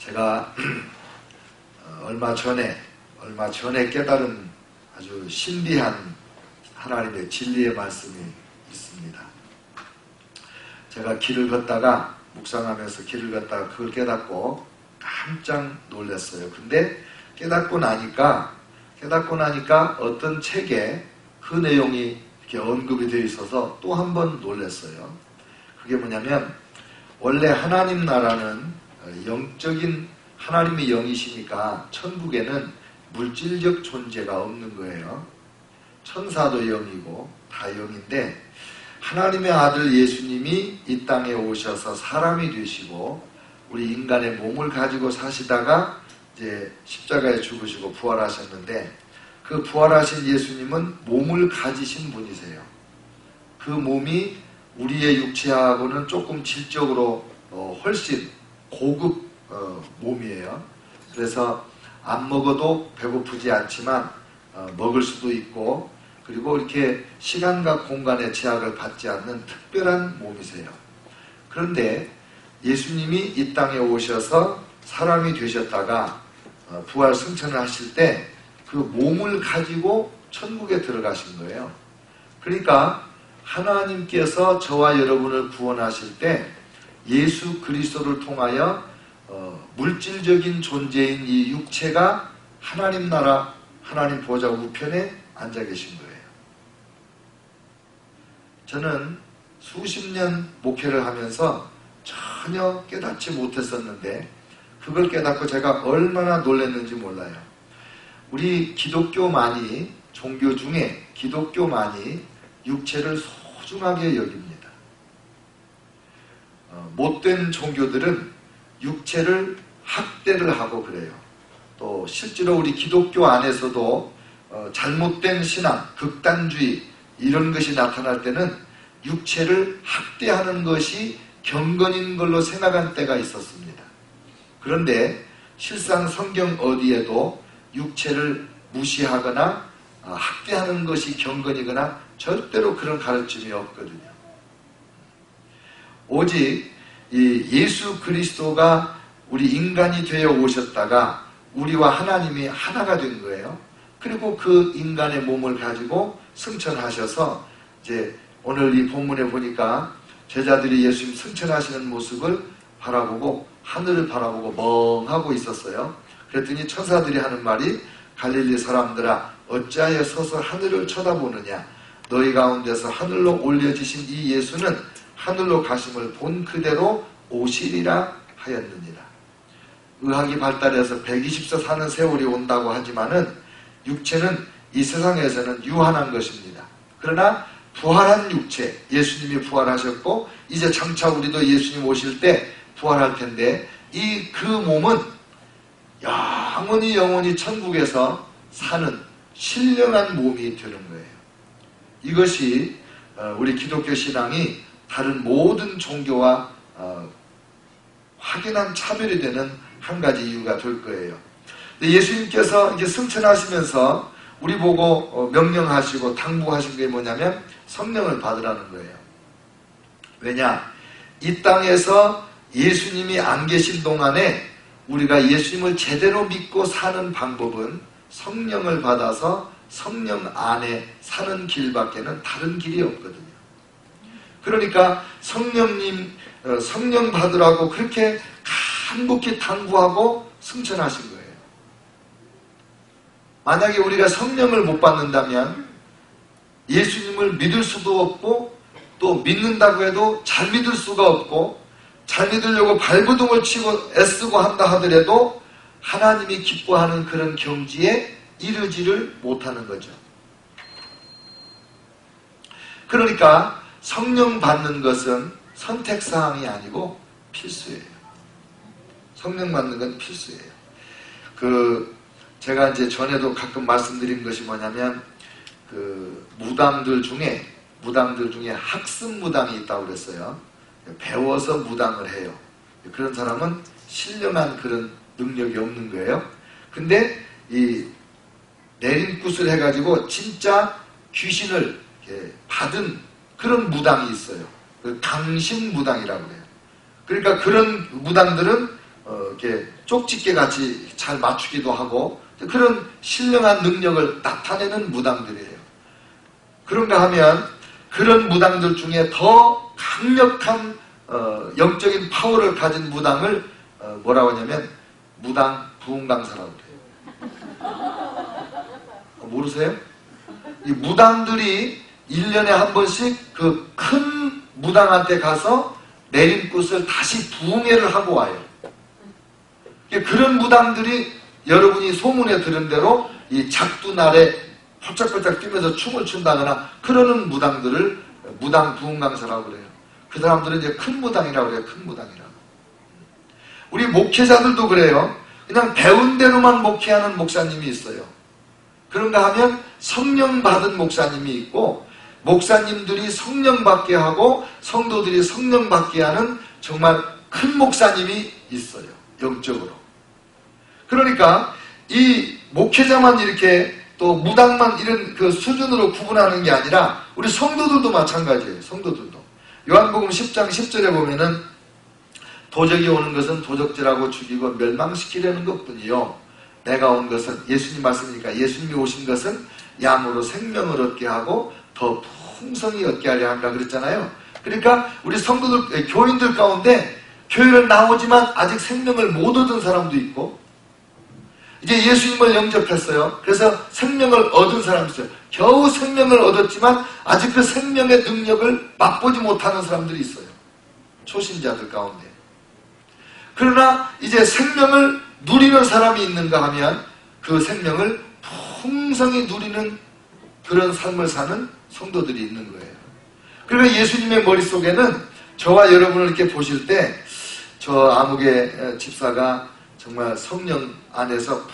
제가 얼마 전에 깨달은 아주 신비한 하나님의 진리의 말씀이 있습니다. 제가 묵상하면서 길을 걷다가 그걸 깨닫고 깜짝 놀랐어요. 근데 깨닫고 나니까 어떤 책에 그 내용이 이렇게 언급이 되어 있어서 또 한 번 놀랐어요. 그게 뭐냐면, 원래 하나님 나라는 영적인 하나님이 영이시니까 천국에는 물질적 존재가 없는 거예요. 천사도 영이고 다 영인데, 하나님의 아들 예수님이 이 땅에 오셔서 사람이 되시고 우리 인간의 몸을 가지고 사시다가 이제 십자가에 죽으시고 부활하셨는데, 그 부활하신 예수님은 몸을 가지신 분이세요. 그 몸이 우리의 육체하고는 조금 질적으로 훨씬 고급 몸이에요. 그래서 안 먹어도 배고프지 않지만 먹을 수도 있고, 그리고 이렇게 시간과 공간의 제약을 받지 않는 특별한 몸이세요. 그런데 예수님이 이 땅에 오셔서 사람이 되셨다가 부활 승천을 하실 때 그 몸을 가지고 천국에 들어가신 거예요. 그러니까 하나님께서 저와 여러분을 구원하실 때 예수 그리스도를 통하여 물질적인 존재인 이 육체가 하나님 나라, 하나님 보좌 우편에 앉아 계신 거예요. 저는 수십 년 목회를 하면서 전혀 깨닫지 못했었는데, 그걸 깨닫고 제가 얼마나 놀랐는지 몰라요. 우리 기독교만이, 종교 중에 기독교만이 육체를 소중하게 여깁니다. 못된 종교들은 육체를 학대를 하고 그래요. 또 실제로 우리 기독교 안에서도 잘못된 신앙, 극단주의 이런 것이 나타날 때는 육체를 학대하는 것이 경건인 걸로 생각한 때가 있었습니다. 그런데 실상 성경 어디에도 육체를 무시하거나 학대하는 것이 경건이거나 절대로 그런 가르침이 없거든요. 오직 이 예수 그리스도가 우리 인간이 되어 오셨다가 우리와 하나님이 하나가 된 거예요. 그리고 그 인간의 몸을 가지고 승천하셔서, 이제 오늘 이 본문에 보니까 제자들이 예수님 승천하시는 모습을 바라보고 하늘을 바라보고 멍하고 있었어요. 그랬더니 천사들이 하는 말이, 갈릴리 사람들아 어찌하여 서서 하늘을 쳐다보느냐, 너희 가운데서 하늘로 올려지신 이 예수는 하늘로 가심을 본 그대로 오시리라 하였느니라. 의학이 발달해서 120세 사는 세월이 온다고 하지만은 육체는 이 세상에서는 유한한 것입니다. 그러나 부활한 육체, 예수님이 부활하셨고 이제 장차 우리도 예수님 오실 때 부활할 텐데, 그 몸은 영원히 천국에서 사는 신령한 몸이 되는 거예요. 이것이 우리 기독교 신앙이 다른 모든 종교와 확연한 차별이 되는 한 가지 이유가 될 거예요. 예수님께서 이제 승천하시면서 우리 보고 명령하시고 당부하신 게 뭐냐면 성령을 받으라는 거예요. 왜냐? 이 땅에서 예수님이 안 계신 동안에 우리가 예수님을 제대로 믿고 사는 방법은 성령을 받아서 성령 안에 사는 길밖에는 다른 길이 없거든요. 그러니까 성령 받으라고 그렇게 간곡히 당부하고 승천하신 거예요. 만약에 우리가 성령을 못 받는다면 예수님을 믿을 수도 없고, 또 믿는다고 해도 잘 믿을 수가 없고, 잘 믿으려고 발버둥을 치고 애쓰고 한다 하더라도 하나님이 기뻐하는 그런 경지에 이르지를 못하는 거죠. 그러니까 성령 받는 것은 선택사항이 아니고 필수예요. 성령 받는 건 필수예요. 제가 이제 전에도 가끔 말씀드린 것이 뭐냐면, 무당들 중에 학습 무당이 있다고 그랬어요. 배워서 무당을 해요. 그런 사람은 신령한 그런 능력이 없는 거예요. 근데 이 내림굿을 해가지고 진짜 귀신을 받은 그런 무당이 있어요. 강신 무당이라고 해요. 그러니까 그런 무당들은 이렇게 쪽집게 같이 잘 맞추기도 하고 그런 신령한 능력을 나타내는 무당들이에요. 그런가 하면 그런 무당들 중에 더 강력한 영적인 파워를 가진 무당을 뭐라고 하냐면 무당 부흥강사라고 그래요. 모르세요? 이 무당들이 1년에 한 번씩 그 큰 무당한테 가서 내림굿을 다시 부흥회를 하고 와요. 그런 무당들이 여러분이 소문에 들은 대로 이 작두날에 펄짝펄짝 뛰면서 춤을 춘다거나 그러는 무당들을 무당 부흥강사라고 그래요. 그 사람들은 이제 큰 무당이라고 그래요. 큰 무당이라고. 우리 목회자들도 그래요. 그냥 배운 대로만 목회하는 목사님이 있어요. 그런가 하면 성령 받은 목사님이 있고 목사님들이 성령 받게 하고 성도들이 성령 받게 하는 정말 큰 목사님이 있어요. 영적으로. 그러니까 이 목회자만 이렇게 또 무당만 이런 그 수준으로 구분하는 게 아니라 우리 성도들도 마찬가지예요. 성도들도. 요한복음 10장 10절에 보면은 도적이 오는 것은 도적질하고 죽이고 멸망시키려는 것뿐이요. 내가 온 것은 예수님 말씀이니까 예수님이 오신 것은 양으로 생명을 얻게 하고 더 풍성히 얻게 하려 한다 그랬잖아요. 그러니까 우리 성도들, 교인들 가운데 교회를 나오지만 아직 생명을 못 얻은 사람도 있고 이제 예수님을 영접했어요. 그래서 생명을 얻은 사람이 있어요. 겨우 생명을 얻었지만 아직 그 생명의 능력을 맛보지 못하는 사람들이 있어요. 초신자들 가운데. 그러나 이제 생명을 누리는 사람이 있는가 하면 그 생명을 풍성히 누리는 그런 삶을 사는 성도들이 있는 거예요. 그러니까 예수님의 머릿속에는 저와 여러분을 이렇게 보실 때 저 아무개 집사가 정말 성령 안에서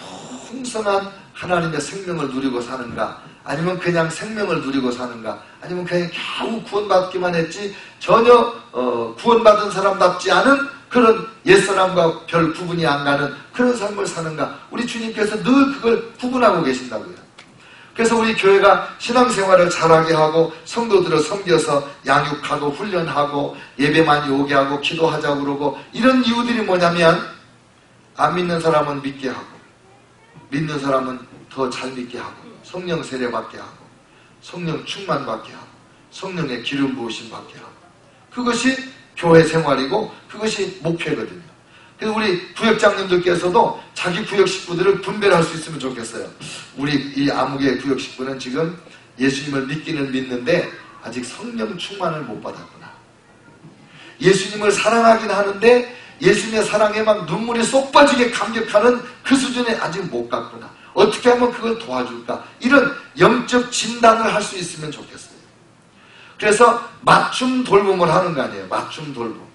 풍성한 하나님의 생명을 누리고 사는가, 아니면 그냥 생명을 누리고 사는가, 아니면 그냥 겨우 구원받기만 했지 전혀 구원받은 사람답지 않은 그런 옛사람과 별 구분이 안 가는 그런 삶을 사는가. 우리 주님께서 늘 그걸 구분하고 계신다고요. 그래서 우리 교회가 신앙생활을 잘하게 하고 성도들을 섬겨서 양육하고 훈련하고 예배 많이 오게 하고 기도하자고 그러고 이런 이유들이 뭐냐면 안 믿는 사람은 믿게 하고 믿는 사람은 더 잘 믿게 하고 성령 세례 받게 하고 성령 충만 받게 하고 성령의 기름 부으심 받게 하고 그것이 교회 생활이고 그것이 목표거든요. 그래서 우리 구역장님들께서도 자기 구역 식구들을 분별할 수 있으면 좋겠어요. 우리 이 아무개 구역 식구는 지금 예수님을 믿기는 믿는데 아직 성령 충만을 못 받았구나. 예수님을 사랑하긴 하는데 예수님의 사랑에 막 눈물이 쏙 빠지게 감격하는 그 수준에 아직 못 갔구나. 어떻게 하면 그걸 도와줄까? 이런 영적 진단을 할 수 있으면 좋겠어요. 그래서 맞춤 돌봄을 하는 거 아니에요. 맞춤 돌봄.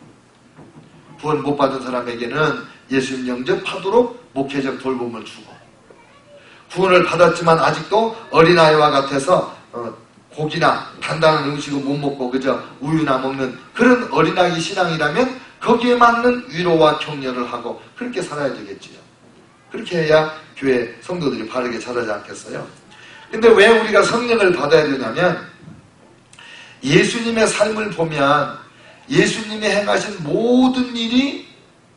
구원 못 받은 사람에게는 예수님 영접하도록 목회적 돌봄을 주고, 구원을 받았지만 아직도 어린아이와 같아서 고기나 단단한 음식을 못 먹고 그저 우유나 먹는 그런 어린아이 신앙이라면 거기에 맞는 위로와 격려를 하고 그렇게 살아야 되겠지요. 그렇게 해야 교회 성도들이 바르게 자라지 않겠어요? 근데 왜 우리가 성령을 받아야 되냐면 예수님의 삶을 보면 예수님이 행하신 모든 일이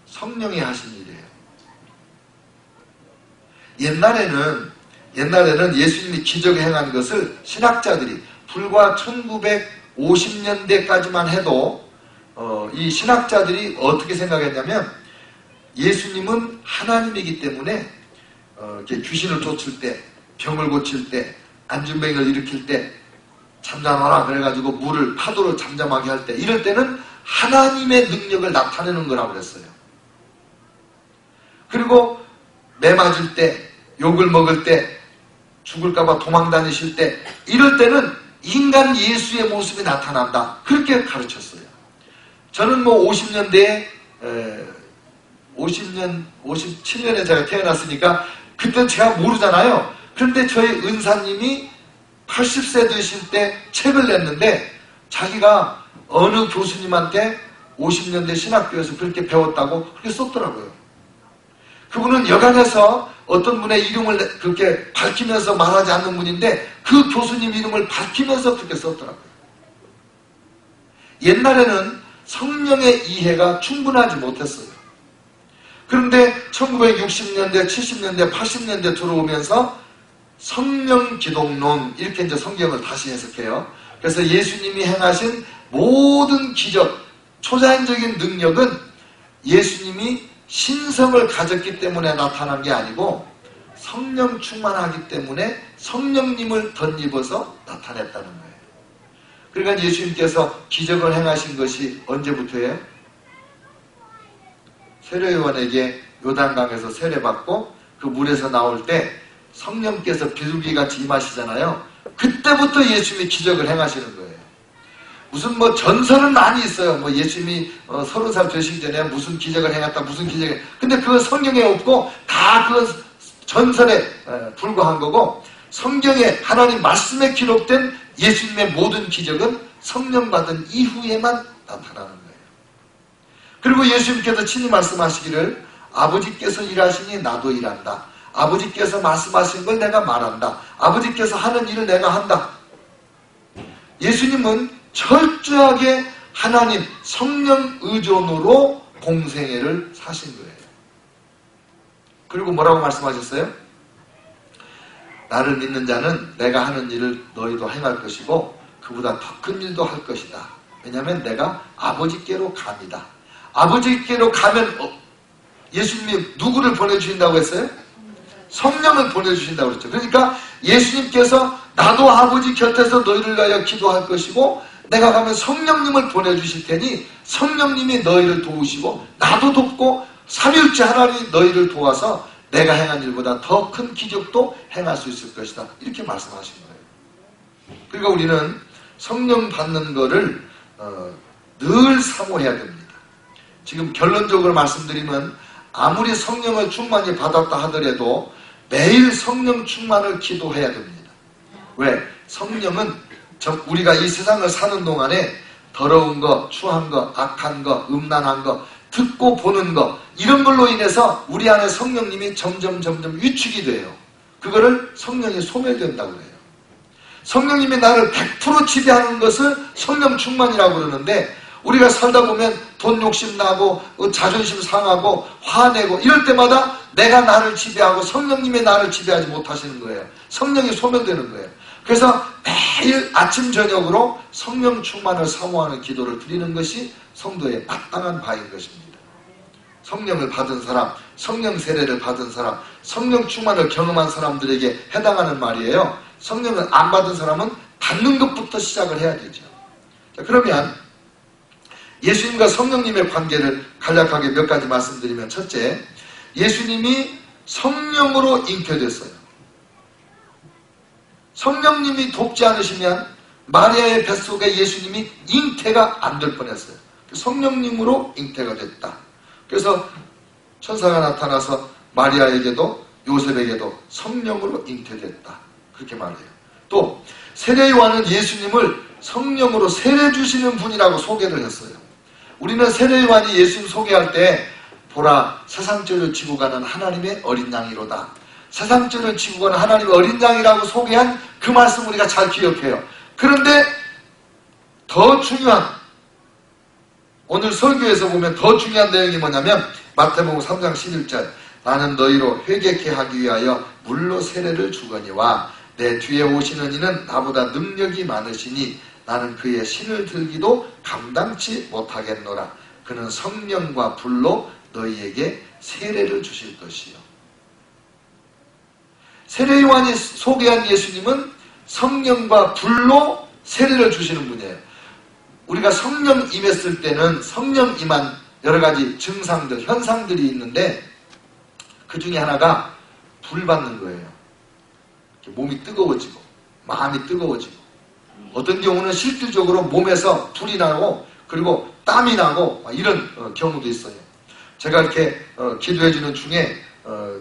성령이 하신 일이에요. 옛날에는 예수님이 기적을 행한 것을 신학자들이 불과 1950년대까지만 해도 이 신학자들이 어떻게 생각했냐면 예수님은 하나님이기 때문에 이렇게 귀신을 쫓을 때, 병을 고칠 때, 안진병을 일으킬 때 잠잠하라 그래가지고 물을 파도로 잠잠하게 할 때 이럴 때는 하나님의 능력을 나타내는 거라고 그랬어요. 그리고 매 맞을 때, 욕을 먹을 때, 죽을까봐 도망 다니실 때 이럴 때는 인간 예수의 모습이 나타난다. 그렇게 가르쳤어요. 저는 50년대에 57년에 제가 태어났으니까 그때는 제가 모르잖아요. 그런데 저희 은사님이 80세 되실 때 책을 냈는데 자기가 어느 교수님한테 50년대 신학교에서 그렇게 배웠다고 그렇게 썼더라고요. 그분은 여간에서 어떤 분의 이름을 그렇게 밝히면서 말하지 않는 분인데 그 교수님 이름을 밝히면서 그렇게 썼더라고요. 옛날에는 성령의 이해가 충분하지 못했어요. 그런데 1960년대, 70년대, 80년대 들어오면서 성령 기독론 이렇게 이제 성경을 다시 해석해요. 그래서 예수님이 행하신 모든 기적, 초자연적인 능력은 예수님이 신성을 가졌기 때문에 나타난 게 아니고 성령 충만하기 때문에 성령님을 덧입어서 나타냈다는 거예요. 그러니까 예수님께서 기적을 행하신 것이 언제부터예요? 세례요한에게 요단강에서 세례받고 그 물에서 나올 때 성령께서 비둘기같이 임하시잖아요. 그때부터 예수님이 기적을 행하시는 거예요. 무슨 뭐 전설은 많이 있어요. 뭐 예수님이 30살 되시기 전에 무슨 기적을 행했다, 무슨 기적을. 근데 그건 성경에 없고 다 그건 전설에 불과한 거고, 성경에 하나님 말씀에 기록된 예수님의 모든 기적은 성령 받은 이후에만 나타나는 거예요. 그리고 예수님께서 친히 말씀하시기를 아버지께서 일하시니 나도 일한다. 아버지께서 말씀하신 걸 내가 말한다. 아버지께서 하는 일을 내가 한다. 예수님은 철저하게 하나님 성령 의존으로 공생애를 사신 거예요. 그리고 뭐라고 말씀하셨어요? 나를 믿는 자는 내가 하는 일을 너희도 행할 것이고 그보다 더 큰 일도 할 것이다. 왜냐하면 내가 아버지께로 갑니다. 아버지께로 가면 예수님이 누구를 보내주신다고 했어요? 성령을 보내주신다고 그랬죠. 그러니까 예수님께서 나도 아버지 곁에서 너희를 위하여 기도할 것이고 내가 가면 성령님을 보내주실 테니 성령님이 너희를 도우시고 나도 돕고 삼위일체 하나님이 너희를 도와서 내가 행한 일보다 더 큰 기적도 행할 수 있을 것이다. 이렇게 말씀하신 거예요. 그러니까 우리는 성령 받는 거를 늘 사모해야 됩니다. 지금 결론적으로 말씀드리면 아무리 성령을 충만히 받았다 하더라도 매일 성령 충만을 기도해야 됩니다. 왜? 성령은 우리가 이 세상을 사는 동안에 더러운 거, 추한 거, 악한 거, 음란한 거, 듣고 보는 거 이런 걸로 인해서 우리 안에 성령님이 점점 위축이 돼요. 그거를 성령이 소멸된다고 해요. 성령님이 나를 100% 지배하는 것을 성령 충만이라고 그러는데 우리가 살다 보면 돈 욕심 나고 자존심 상하고 화내고 이럴 때마다 내가 나를 지배하고 성령님이 나를 지배하지 못하시는 거예요. 성령이 소멸되는 거예요. 그래서 매일 아침 저녁으로 성령 충만을 사모하는 기도를 드리는 것이 성도의 마땅한 바인 것입니다. 성령을 받은 사람, 성령 세례를 받은 사람, 성령 충만을 경험한 사람들에게 해당하는 말이에요. 성령을 안 받은 사람은 받는 것부터 시작을 해야 되죠. 자, 그러면 예수님과 성령님의 관계를 간략하게 몇 가지 말씀드리면, 첫째, 예수님이 성령으로 잉태됐어요. 성령님이 돕지 않으시면 마리아의 뱃속에 예수님이 잉태가 안 될 뻔했어요. 성령님으로 잉태가 됐다. 그래서 천사가 나타나서 마리아에게도 요셉에게도 성령으로 잉태됐다. 그렇게 말해요. 또 세례 요한은 예수님을 성령으로 세례 주시는 분이라고 소개를 했어요. 우리는 세례 요한이 예수님 소개할 때 보라 세상죄를 지고 가는 하나님의 어린 양이로다. 세상죄를 지고 가는 하나님의 어린 양이라고 소개한 그 말씀 우리가 잘 기억해요. 그런데 더 중요한, 오늘 설교에서 보면 더 중요한 내용이 뭐냐면 마태복음 3장 11절 나는 너희로 회개케 하기 위하여 물로 세례를 주거니와 내 뒤에 오시는 이는 나보다 능력이 많으시니 나는 그의 신을 들기도 감당치 못하겠노라. 그는 성령과 불로 너희에게 세례를 주실 것이요. 세례 요한이 소개한 예수님은 성령과 불로 세례를 주시는 분이에요. 우리가 성령 임했을 때는 성령 임한 여러 가지 증상들, 현상들이 있는데 그 중에 하나가 불 받는 거예요. 몸이 뜨거워지고 마음이 뜨거워지고 어떤 경우는 실질적으로 몸에서 불이 나고 그리고 땀이 나고 이런 경우도 있어요. 제가 이렇게 기도해 주는 중에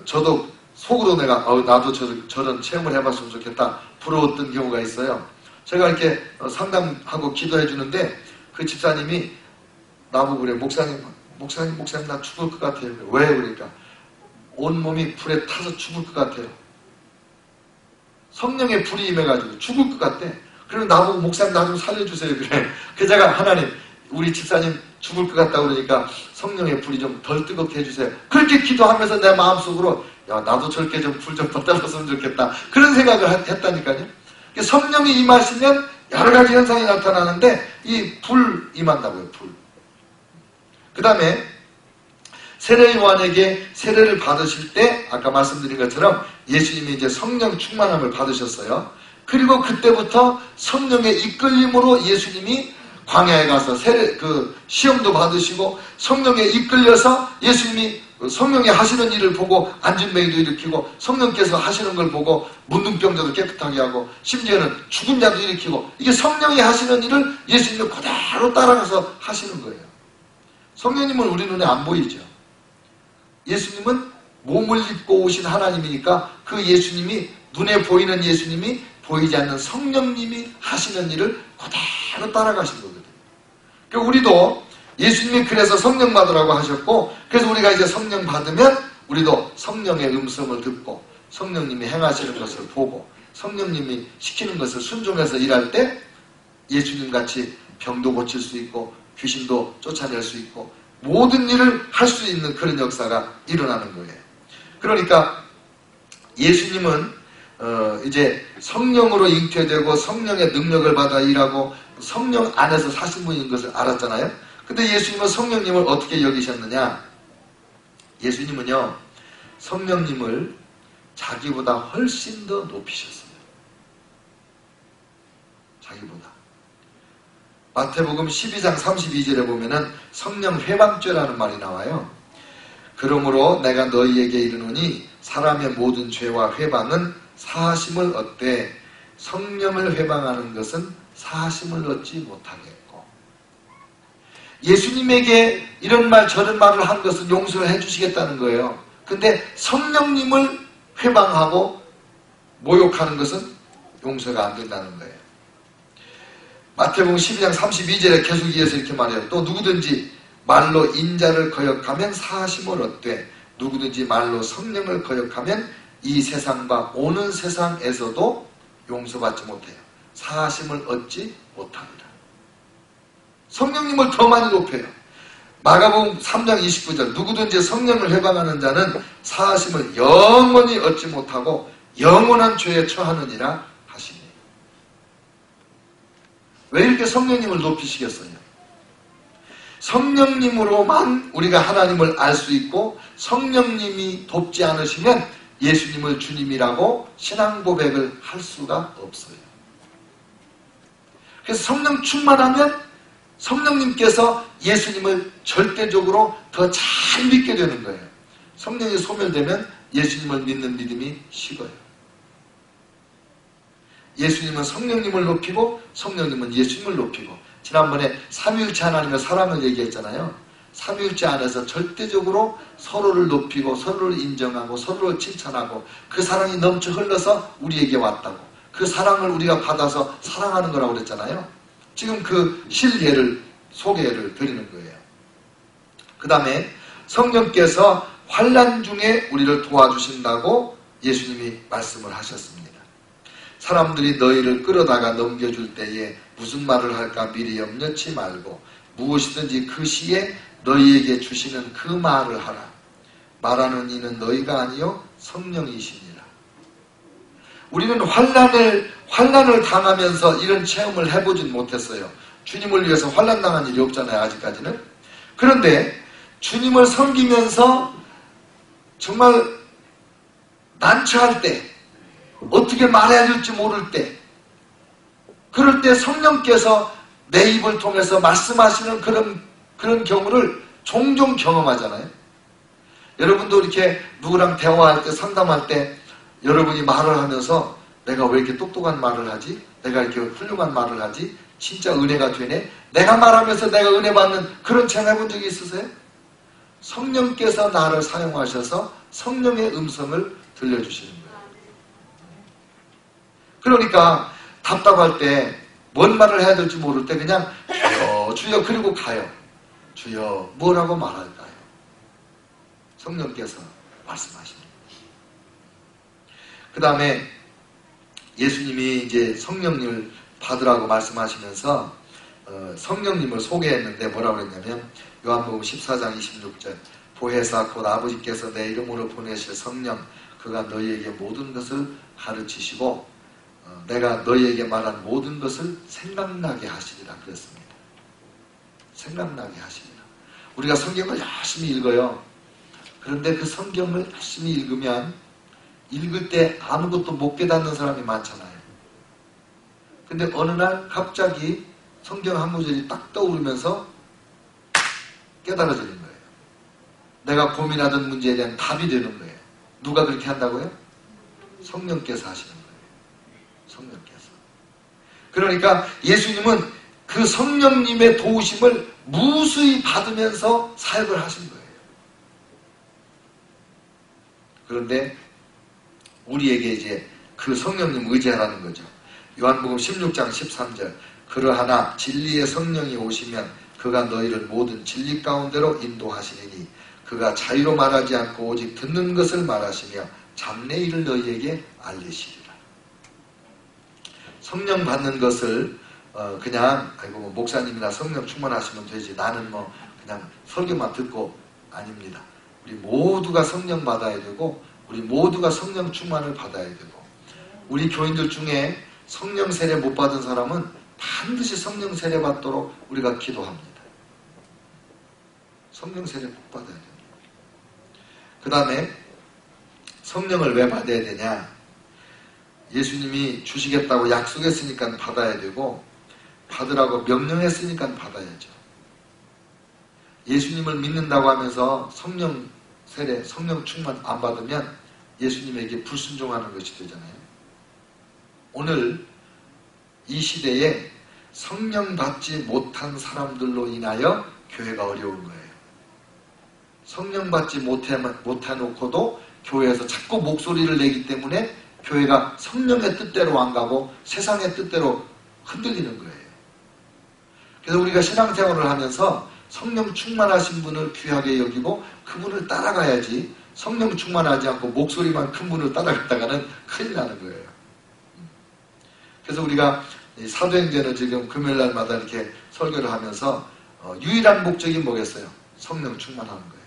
저도 속으로 내가 나도 저런 체험을 해봤으면 좋겠다 부러웠던 경우가 있어요. 제가 이렇게 상담하고 기도해 주는데 그 집사님이 나보고 그래, 목사님 나 죽을 것 같아요. 왜? 그러니까 온몸이 불에 타서 죽을 것 같아요. 성령의 불이 임해가지고 죽을 것 같대. 그러면 나보고 목사님 나 좀 살려주세요. 그래. 그 제가 하나님 우리 집사님 죽을 것 같다 그러니까 성령의 불이 좀 덜 뜨겁게 해주세요. 그렇게 기도하면서 내 마음속으로 야 나도 저렇게 좀 불 좀 받아봤으면 좋겠다. 그런 생각을 했다니까요. 성령이 임하시면 여러 가지 현상이 나타나는데 이 불 임한다고요. 불. 그 다음에 세례 요한에게 세례를 받으실 때 아까 말씀드린 것처럼 예수님이 이제 성령 충만함을 받으셨어요. 그리고 그때부터 성령의 이끌림으로 예수님이 광야에 가서 시험도 받으시고 성령에 이끌려서 예수님이 성령이 하시는 일을 보고 앉은 맹이도 일으키고 성령께서 하시는 걸 보고 문둥병자도 깨끗하게 하고 심지어는 죽은 자도 일으키고 이게 성령이 하시는 일을 예수님이 그대로 따라가서 하시는 거예요. 성령님은 우리 눈에 안 보이죠. 예수님은 몸을 입고 오신 하나님이니까 그 예수님이 눈에 보이는 예수님이 보이지 않는 성령님이 하시는 일을 그대로 따라가신 거거든요. 그러니까 우리도 예수님이 그래서 성령 받으라고 하셨고 그래서 우리가 이제 성령 받으면 우리도 성령의 음성을 듣고 성령님이 행하시는 것을 보고 성령님이 시키는 것을 순종해서 일할 때 예수님같이 병도 고칠 수 있고 귀신도 쫓아낼 수 있고 모든 일을 할 수 있는 그런 역사가 일어나는 거예요. 그러니까 예수님은 이제 성령으로 잉태되고 성령의 능력을 받아 일하고 성령 안에서 사신 분인 것을 알았잖아요. 근데 예수님은 성령님을 어떻게 여기셨느냐? 예수님은요, 성령님을 자기보다 훨씬 더 높이셨어요. 자기보다. 마태복음 12장 32절에 보면은 성령 회방죄라는 말이 나와요. 그러므로 내가 너희에게 이르노니 사람의 모든 죄와 회방은 사하심을 얻되 성령을 회방하는 것은 사하심을 얻지 못하겠고. 예수님에게 이런 말 저런 말을 한 것은 용서를 해주시겠다는 거예요. 근데 성령님을 회방하고 모욕하는 것은 용서가 안 된다는 거예요. 마태복음 12장 32절에 계속 이어서 이렇게 말해요. 또 누구든지 말로 인자를 거역하면 사하심을 얻되 누구든지 말로 성령을 거역하면 이 세상과 오는 세상에서도 용서받지 못해요. 사하심을 얻지 못합니다. 성령님을 더 많이 높여요. 마가복음 3장 29절 누구든지 성령을 회방하는 자는 사하심을 영원히 얻지 못하고 영원한 죄에 처하느니라 하시니. 왜 이렇게 성령님을 높이시겠어요? 성령님으로만 우리가 하나님을 알 수 있고 성령님이 돕지 않으시면 예수님을 주님이라고 신앙 고백을 할 수가 없어요. 그래서 성령 충만하면 성령님께서 예수님을 절대적으로 더 잘 믿게 되는 거예요. 성령이 소멸되면 예수님을 믿는 믿음이 식어요. 예수님은 성령님을 높이고 성령님은 예수님을 높이고. 지난번에 삼위일체 하나님의 사랑을 얘기했잖아요. 삼위일체 안에서 절대적으로 서로를 높이고 서로를 인정하고 서로를 칭찬하고 그 사랑이 넘쳐 흘러서 우리에게 왔다고. 그 사랑을 우리가 받아서 사랑하는 거라고 그랬잖아요. 지금 그 실예를 소개를 드리는 거예요. 그 다음에 성령께서 환난 중에 우리를 도와주신다고 예수님이 말씀을 하셨습니다. 사람들이 너희를 끌어다가 넘겨줄 때에 무슨 말을 할까 미리 염려치 말고 무엇이든지 그 시에 너희에게 주시는 그 말을 하라. 말하는 이는 너희가 아니요 성령이시니라. 우리는 환난을 당하면서 이런 체험을 해보진 못했어요. 주님을 위해서 환난당한 일이 없잖아요. 아직까지는. 그런데 주님을 섬기면서 정말 난처할 때 어떻게 말해야 될지 모를 때 그럴 때 성령께서 내 입을 통해서 말씀하시는 그런 경우를 종종 경험하잖아요. 여러분도 이렇게 누구랑 대화할 때 상담할 때 여러분이 말을 하면서 내가 왜 이렇게 똑똑한 말을 하지? 내가 이렇게 훌륭한 말을 하지? 진짜 은혜가 되네? 내가 말하면서 내가 은혜 받는 그런 체험 해본 적이 있으세요? 성령께서 나를 사용하셔서 성령의 음성을 들려주시는 거예요. 그러니까 답답할 때 뭔 말을 해야 될지 모를 때 그냥 주여 주여 그리고 가요. 주여 뭐라고 말할까요? 성령께서 말씀하십니다. 그 다음에 예수님이 이제 성령을 받으라고 말씀하시면서 성령님을 소개했는데 뭐라고 했냐면 요한복음 14장 26절 보혜사 곧 아버지께서 내 이름으로 보내실 성령 그가 너희에게 모든 것을 가르치시고 내가 너희에게 말한 모든 것을 생각나게 하시리라 그랬습니다. 생각나게 하시리라. 우리가 성경을 열심히 읽어요. 그런데 그 성경을 열심히 읽으면 읽을 때 아무것도 못 깨닫는 사람이 많잖아요. 근데 어느 날 갑자기 성경 한 구절이 딱 떠오르면서 깨달아지는 거예요. 내가 고민하던 문제에 대한 답이 되는 거예요. 누가 그렇게 한다고요? 성령께서 하시는 거예요. 성령께서. 그러니까 예수님은 그 성령님의 도우심을 무수히 받으면서 사역을 하신 거예요. 그런데 우리에게 이제 그 성령님 의지하라는 거죠. 요한복음 16장 13절 그러하나 진리의 성령이 오시면 그가 너희를 모든 진리 가운데로 인도하시리니 그가 자유로 말하지 않고 오직 듣는 것을 말하시며 장래 일을 너희에게 알리시리라. 성령 받는 것을 그냥 아이고 뭐 목사님이나 성령 충만하시면 되지 나는 뭐 그냥 설교만 듣고 아닙니다. 우리 모두가 성령 받아야 되고 우리 모두가 성령 충만을 받아야 되고 우리 교인들 중에 성령 세례 못 받은 사람은 반드시 성령 세례 받도록 우리가 기도합니다. 성령 세례 못 받아야 됩니다. 그 다음에 성령을 왜 받아야 되냐? 예수님이 주시겠다고 약속했으니까 받아야 되고 받으라고 명령했으니까 받아야죠. 예수님을 믿는다고 하면서 성령 세례, 성령 충만 안 받으면 예수님에게 불순종하는 것이 되잖아요. 오늘 이 시대에 성령 받지 못한 사람들로 인하여 교회가 어려운 거예요. 성령 받지 못해놓고도 교회에서 자꾸 목소리를 내기 때문에 교회가 성령의 뜻대로 안 가고 세상의 뜻대로 흔들리는 거예요. 그래서 우리가 신앙생활을 하면서 성령 충만하신 분을 귀하게 여기고 그분을 따라가야지 성령 충만하지 않고 목소리만 큰 분을 따라갔다가는 큰일 나는 거예요. 그래서 우리가 사도행전을 지금 금요일날마다 이렇게 설교를 하면서 유일한 목적이 뭐겠어요? 성령 충만하는 거예요.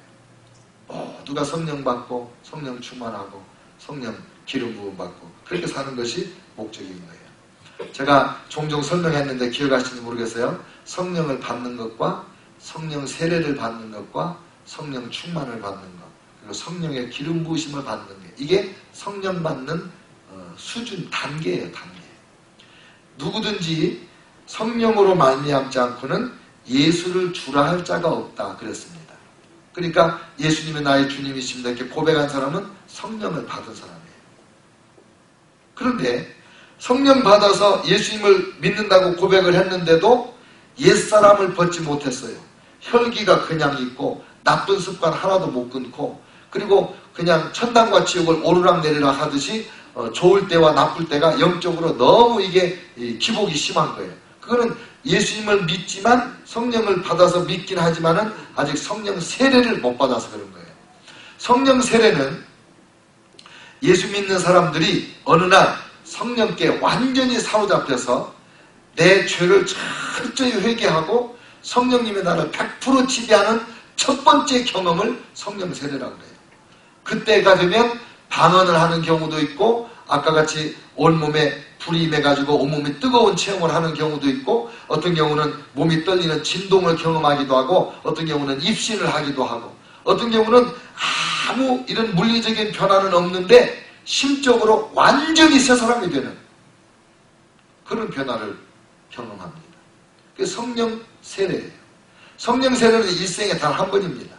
모두가 성령 받고 성령 충만하고 성령 기름 부음 받고 그렇게 사는 것이 목적인 거예요. 제가 종종 설명했는데 기억하시는지 모르겠어요. 성령을 받는 것과 성령 세례를 받는 것과 성령 충만을 받는 것 그리고 성령의 기름 부으심을 받는 게 이게 성령 받는 수준 단계예요. 단계. 누구든지 성령으로 말미암지 않고는 예수를 주라 할 자가 없다 그랬습니다. 그러니까 예수님이 나의 주님이십니다 이렇게 고백한 사람은 성령을 받은 사람이에요. 그런데 성령 받아서 예수님을 믿는다고 고백을 했는데도 옛사람을 벗지 못했어요. 혈기가 그냥 있고 나쁜 습관 하나도 못 끊고 그리고 그냥 천당과 지옥을 오르락내리락 하듯이 좋을 때와 나쁠 때가 영적으로 너무 이게 기복이 심한 거예요. 그거는 예수님을 믿지만 성령을 받아서 믿긴 하지만은 아직 성령 세례를 못 받아서 그런 거예요. 성령 세례는 예수 믿는 사람들이 어느 날 성령께 완전히 사로잡혀서 내 죄를 철저히 회개하고 성령님의 나를 100% 지배하는 첫 번째 경험을 성령 세례라고 그래요. 그때가 되면 방언을 하는 경우도 있고 아까 같이 온몸에 불이 임해가지고 온몸이 뜨거운 체험을 하는 경우도 있고 어떤 경우는 몸이 떨리는 진동을 경험하기도 하고 어떤 경우는 입신을 하기도 하고 어떤 경우는 아무 이런 물리적인 변화는 없는데 심적으로 완전히 새 사람이 되는 그런 변화를 경험합니다. 그게 성령 세례예요. 성령 세례는 일생에 단 한 번입니다.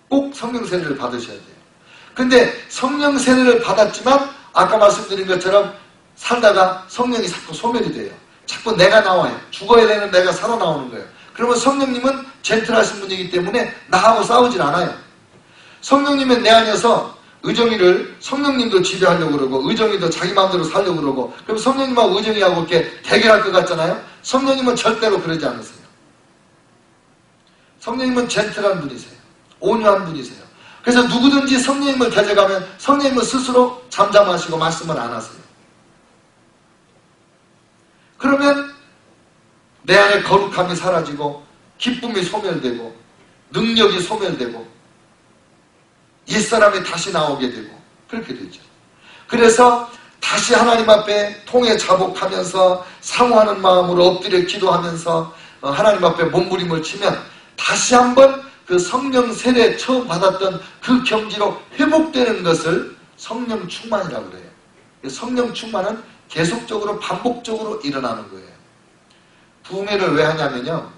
꼭 성령 세례를 받으셔야 돼요. 근데 성령 세례를 받았지만 아까 말씀드린 것처럼 살다가 성령이 자꾸 소멸이 돼요. 자꾸 내가 나와요. 죽어야 되는 내가 살아나오는 거예요. 그러면 성령님은 젠틀하신 분이기 때문에 나하고 싸우질 않아요. 성령님은 내 안에서 의정이를 성령님도 지배하려고 그러고 의정이도 자기 마음대로 살려고 그러고 그럼 성령님하고 의정이하고 이렇게 대결할 것 같잖아요. 성령님은 절대로 그러지 않으세요. 성령님은 젠틀한 분이세요. 온유한 분이세요. 그래서 누구든지 성령님을 데려가면 성령님은 스스로 잠잠하시고 말씀을 안 하세요. 그러면 내 안에 거룩함이 사라지고 기쁨이 소멸되고 능력이 소멸되고 옛사람이 다시 나오게 되고 그렇게 되죠. 그래서 다시 하나님 앞에 통해 자복하면서 사모하는 마음으로 엎드려 기도하면서 하나님 앞에 몸부림을 치면 다시 한번 그 성령 세례 처음 받았던 그 경지로 회복되는 것을 성령 충만이라고 그래요. 성령 충만은 계속적으로 반복적으로 일어나는 거예요. 부흥회를 왜 하냐면요,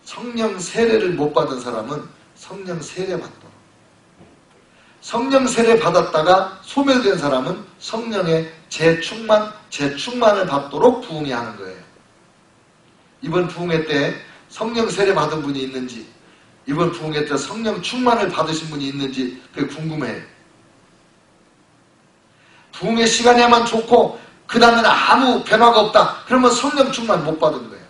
성령 세례를 못 받은 사람은 성령 세례 받도록, 성령 세례 받았다가 소멸된 사람은 성령의 재충만을 받도록 부흥회 하는 거예요. 이번 부흥회 때 성령 세례 받은 분이 있는지, 이번 부흥회 때 성령 충만을 받으신 분이 있는지 그게 궁금해요. 부흥회 시간에만 좋고 그 다음에는 아무 변화가 없다, 그러면 성령 충만 못 받은 거예요.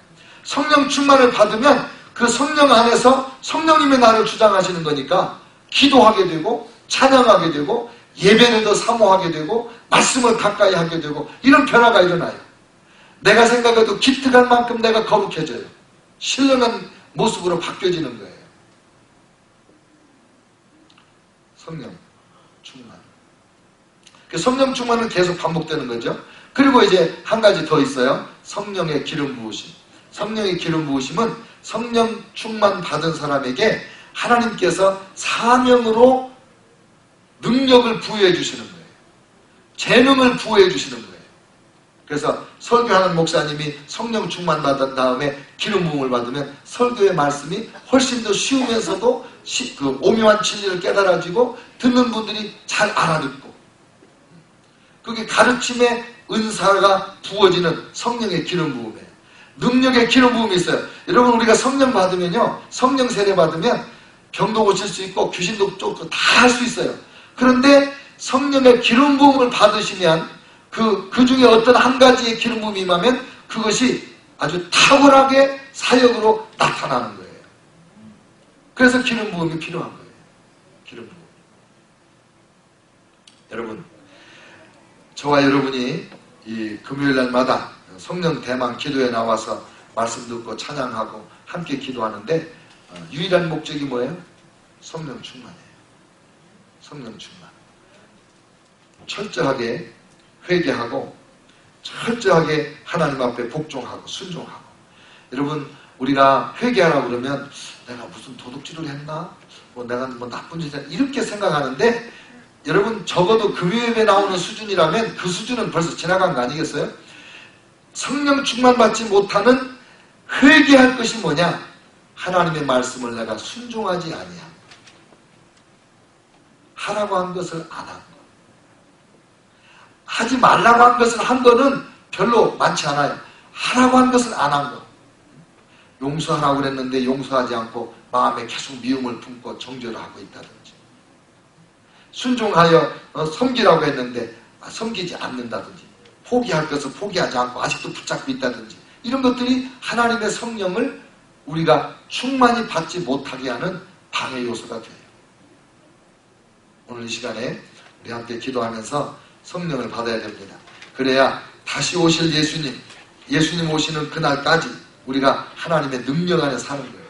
성령 충만을 받으면 그 성령 안에서 성령님의 나를 주장하시는 거니까 기도하게 되고 찬양하게 되고 예배를 더 사모하게 되고 말씀을 가까이 하게 되고 이런 변화가 일어나요. 내가 생각해도 기특할 만큼 내가 거룩해져요. 신령한 모습으로 바뀌어지는 거예요. 성령 충만. 그 성령 충만은 계속 반복되는 거죠. 그리고 이제 한 가지 더 있어요. 성령의 기름 부으심. 성령의 기름 부으심은 성령 충만 받은 사람에게 하나님께서 사명으로 능력을 부여해 주시는 거예요. 재능을 부여해 주시는 거예요. 그래서 설교하는 목사님이 성령 충만 받은 다음에 기름 부음을 받으면 설교의 말씀이 훨씬 더 쉬우면서도 그 오묘한 진리를 깨달아지고 듣는 분들이 잘 알아듣고, 그게 가르침의 은사가 부어지는 성령의 기름 부음이에요. 능력의 기름 부음이 있어요. 여러분, 우리가 성령 받으면요, 성령 세례 받으면 병도 고칠 수 있고 귀신도 쫓고 다 할 수 있어요. 그런데 성령의 기름 부음을 받으시면 그 중에 어떤 한 가지의 기름 부음이 임하면 그것이 아주 탁월하게 사역으로 나타나는 거예요. 그래서 기름 부음이 필요한 거예요. 기름 부음. 여러분, 저와 여러분이 이 금요일 날마다 성령 대망 기도에 나와서 말씀 듣고 찬양하고 함께 기도하는데 유일한 목적이 뭐예요? 성령 충만이에요. 성령 충만. 철저하게 회개하고 철저하게 하나님 앞에 복종하고 순종하고. 여러분, 우리가 회개하라고 그러면 내가 무슨 도둑질을 했나? 내가 나쁜 짓을 했나? 이렇게 생각하는데, 여러분, 적어도 금요일에 나오는 수준이라면 그 수준은 벌써 지나간 거 아니겠어요? 성령 충만 받지 못하는 회개할 것이 뭐냐? 하나님의 말씀을 내가 순종하지 아니함. 하라고 한 것을 안 한 것. 하지 말라고 한 것을 한 거는 별로 많지 않아요. 하라고 한 것을 안 한 것. 용서하라고 그랬는데 용서하지 않고 마음에 계속 미움을 품고 정죄를 하고 있다든지, 순종하여 섬기라고 했는데 섬기지 않는다든지, 포기할 것을 포기하지 않고 아직도 붙잡고 있다든지, 이런 것들이 하나님의 성령을 우리가 충만히 받지 못하게 하는 방해 요소가 돼요. 오늘 이 시간에 우리 함께 기도하면서 성령을 받아야 됩니다. 그래야 다시 오실 예수님 오시는 그날까지 우리가 하나님의 능력 안에 사는 거예요.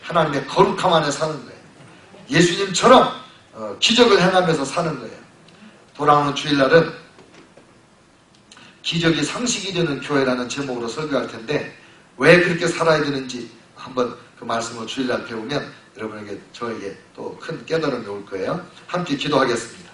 하나님의 거룩함 안에 사는 거예요. 예수님처럼 기적을 행하면서 사는 거예요. 돌아오는 주일날은 기적이 상식이 되는 교회라는 제목으로 설교할 텐데, 왜 그렇게 살아야 되는지 한번 그 말씀을 주일날 배우면 여러분에게, 저에게 또 큰 깨달음이 올 거예요. 함께 기도하겠습니다.